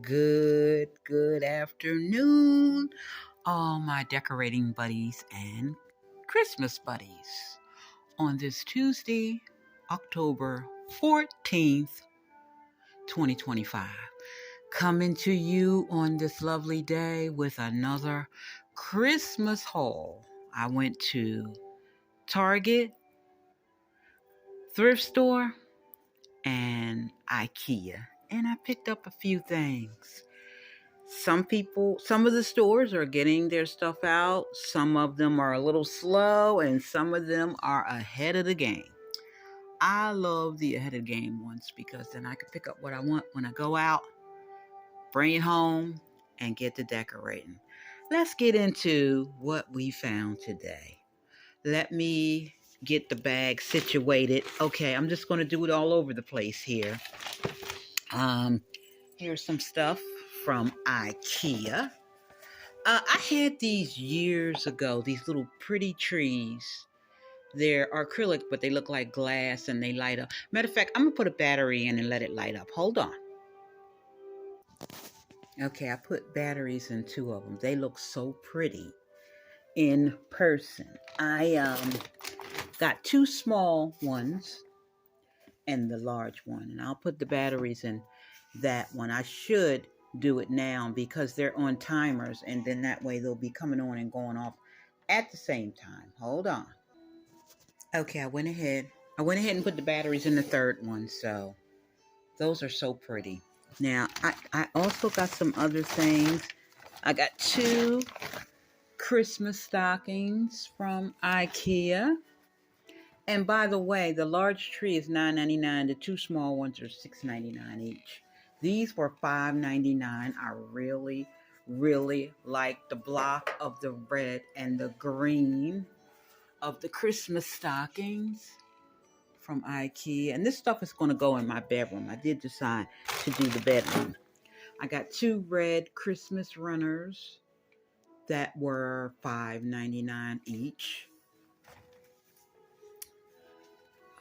Good afternoon, all my decorating buddies and Christmas buddies. On this Tuesday, October 14th, 2025, coming to you on this lovely day with another Christmas haul. I went to Target, Thrift Store, and IKEA, and I picked up a few things. Some of the stores are getting their stuff out. Some of them are a little slow, and some of them are ahead of the game. I love the ahead of the game ones because then I can pick up what I want when I go out, bring it home, and get to decorating. Let's get into what we found today. Let me get the bag situated. Okay, I'm just going to do it all over the place here. Here's some stuff from IKEA. I had these years ago, these little pretty trees. They're acrylic, but they look like glass and they light up. Matter of fact, I'm going to put a battery in and let it light up. Hold on. Okay, I put batteries in two of them. They look so pretty in person. I got two small ones and the large one, and I'll put the batteries in that one. I should do it now because they're on timers, and then that way they'll be coming on and going off at the same time. Hold on. Okay, I went ahead and put the batteries in the third one, so those are so pretty. Now, I also got some other things. I got two Christmas stockings from IKEA. And by the way, the large tree is $9.99. The two small ones are $6.99 each. These were $5.99. I really, really like the block of the red and the green of the Christmas stockings from IKEA. And this stuff is going to go in my bedroom. I did decide to do the bedroom. I got two red Christmas runners that were $5.99 each.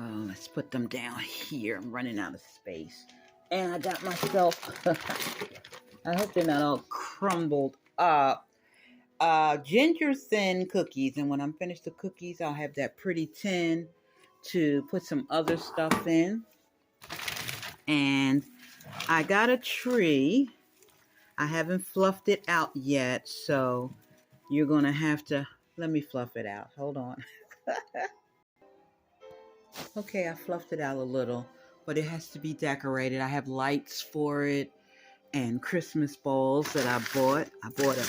Let's put them down here. I'm running out of space. And I got myself, I hope they're not all crumbled up, ginger thin cookies. And when I'm finished the cookies, I'll have that pretty tin to put some other stuff in. And I got a tree. I haven't fluffed it out yet, so you're going to have to, let me fluff it out. Hold on. Okay, I fluffed it out a little, but it has to be decorated. I have lights for it and Christmas balls that I bought. I bought a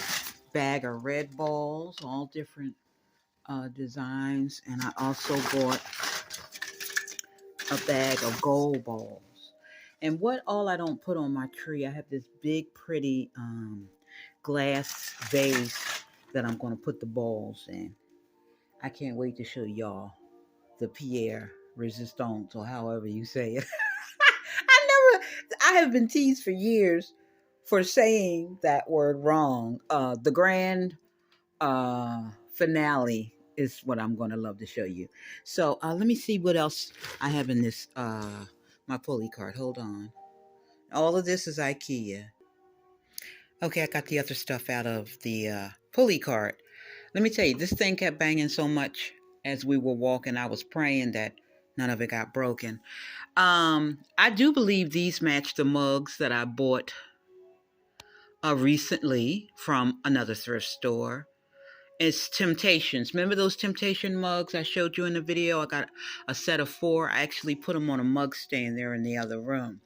bag of red balls, all different designs, and I also bought a bag of gold balls. And what all I don't put on my tree, I have this big, pretty glass vase that I'm going to put the balls in. I can't wait to show y'all the Pierre Resistance, or however you say it. I have been teased for years for saying that word wrong. The grand finale is what I'm going to love to show you. So let me see what else I have in this, my pulley cart. Hold on. All of this is IKEA. Okay, I got the other stuff out of the pulley cart. Let me tell you, this thing kept banging so much as we were walking. I was praying that none of it got broken. I do believe these match the mugs that I bought recently from another thrift store. It's Temptations. Remember those Temptation mugs I showed you in the video? I got a set of 4. I actually put them on a mug stand there in the other room.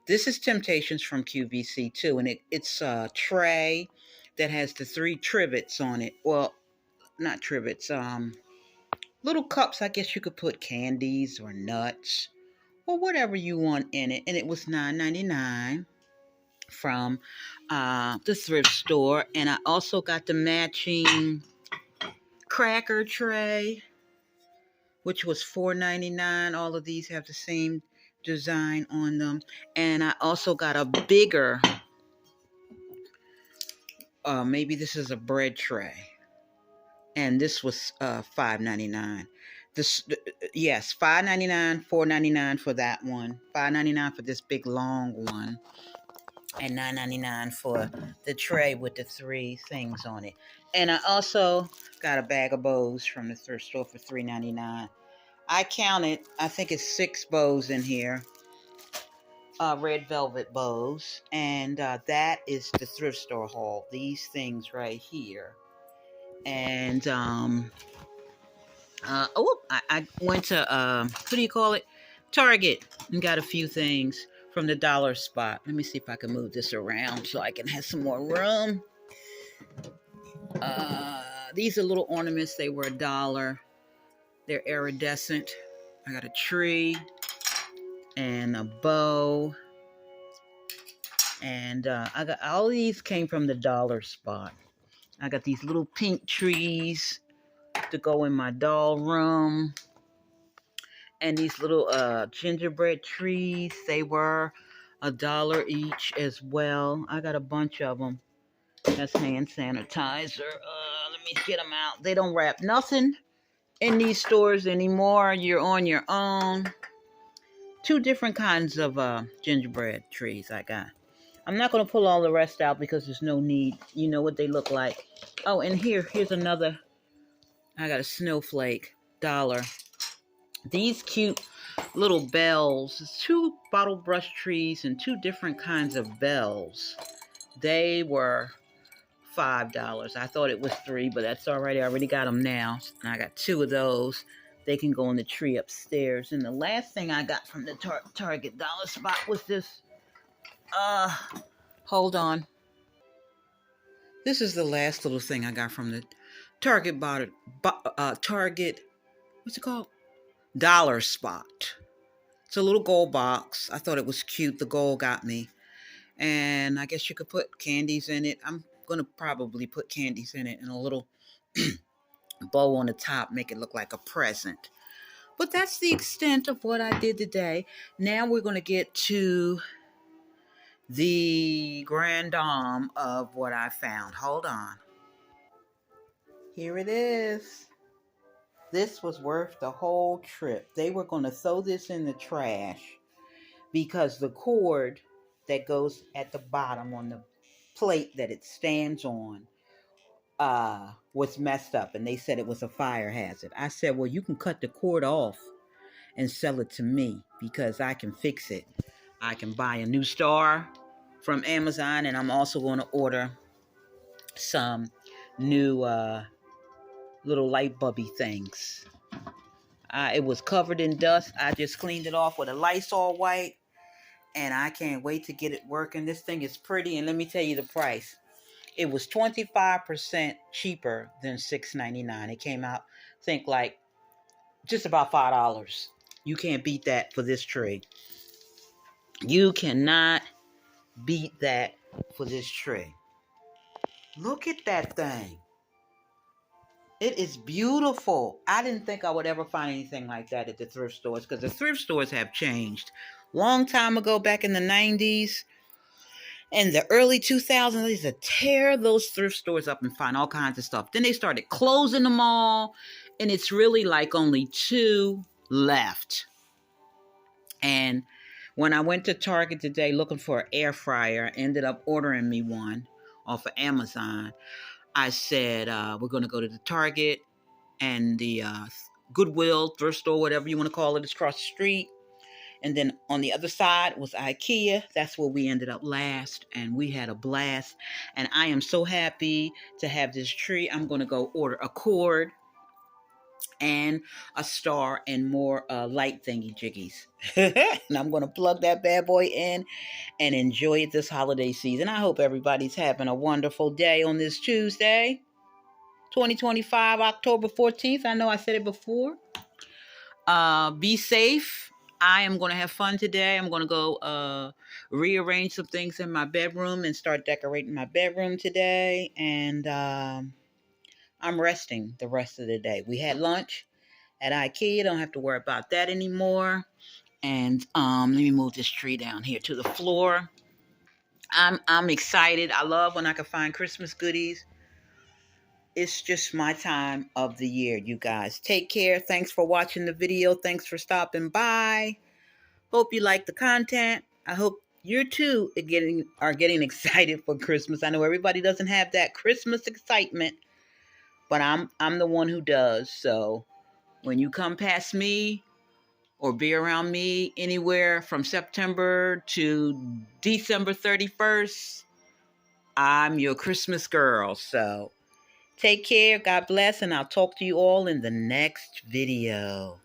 This is Temptations from QVC too, and it's a tray that has the 3 trivets on it. Well, not trivets, little cups. I guess you could put candies or nuts or whatever you want in it. And it was $9.99 from the thrift store. And I also got the matching cracker tray, which was $4.99. All of these have the same design on them. And I also got a bigger, maybe this is a bread tray. And this was $5.99. This, yes, $5.99, $4.99 for that one, $5.99 for this big long one. and $9.99 for the tray with the 3 things on it. And I also got a bag of bows from the thrift store for $3.99. I counted, I think it's 6 bows in here, red velvet bows, and that is the thrift store haul. These things right here, and I went to what do you call it, Target, and got a few things from the dollar spot. Let me see if I can move this around so I can have some more room. These are little ornaments. They were $1. They're iridescent. I got a tree and a bow, and I got all these came from the dollar spot. I got these little pink trees to go in my doll room, and these little gingerbread trees. They were $1 each as well. I got a bunch of them. That's hand sanitizer. Let me get them out. They don't wrap nothing in these stores anymore. You're on your own. 2 different kinds of gingerbread trees I got. I'm not going to pull all the rest out because there's no need. You know what they look like. Oh, and here's another. I got a snowflake, $1. These cute little bells. 2 bottle brush trees and 2 different kinds of bells. They were $5. I thought it was 3, but that's all right. I already got them now. And I got 2 of those. They can go in the tree upstairs. And the last thing I got from the Target dollar spot was this. Hold on. This is the last little thing I got from the Target Target, what's it called? Dollar spot. It's a little gold box. I thought it was cute. The gold got me. And I guess you could put candies in it. I'm going to probably put candies in it and a little bow on the top, make it look like a present. But that's the extent of what I did today. Now we're going to get to the grand dame of what I found. Hold on. Here it is. This was worth the whole trip. They were going to throw this in the trash because the cord that goes at the bottom on the plate that it stands on was messed up, and they said it was a fire hazard. I said, well, you can cut the cord off and sell it to me because I can fix it. I can buy a new star from Amazon, and I'm also going to order some new little light bulby things. It was covered in dust. I just cleaned it off with a Lysol wipe, and I can't wait to get it working. This thing is pretty, and let me tell you the price. It was 25% cheaper than $6.99. It came out, I think, like just about $5. You can't beat that for this tree. You cannot beat that for this tree. Look at that thing. It is beautiful. I didn't think I would ever find anything like that at the thrift stores because the thrift stores have changed. Long time ago, back in the 90s and the early 2000s, they used to tear those thrift stores up and find all kinds of stuff. Then they started closing them all, and it's really like only 2 left. And when I went to Target today looking for an air fryer, I ended up ordering me one off of Amazon. I said, we're going to go to the Target and the Goodwill, thrift store, whatever you want to call it, is across the street. And then on the other side was IKEA. That's where we ended up last, and we had a blast. And I am so happy to have this tree. I'm going to go order a cord and a star and more light thingy jiggies. And I'm going to plug that bad boy in and enjoy it this holiday season. I hope everybody's having a wonderful day on this Tuesday, 2025, October 14th. I know I said it before. Be safe. I am going to have fun today. I'm going to go rearrange some things in my bedroom and start decorating my bedroom today. And I'm resting the rest of the day. We had lunch at IKEA. Don't have to worry about that anymore. And let me move this tree down here to the floor. I'm excited. I love when I can find Christmas goodies. It's just my time of the year, you guys. Take care. Thanks for watching the video. Thanks for stopping by. Hope you like the content. I hope you too are getting excited for Christmas. I know everybody doesn't have that Christmas excitement, but I'm the one who does. So when you come past me or be around me anywhere from September to December 31st, I'm your Christmas girl. So take care, God bless, and I'll talk to you all in the next video.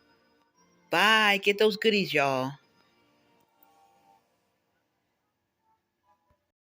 Bye. Get those goodies, y'all.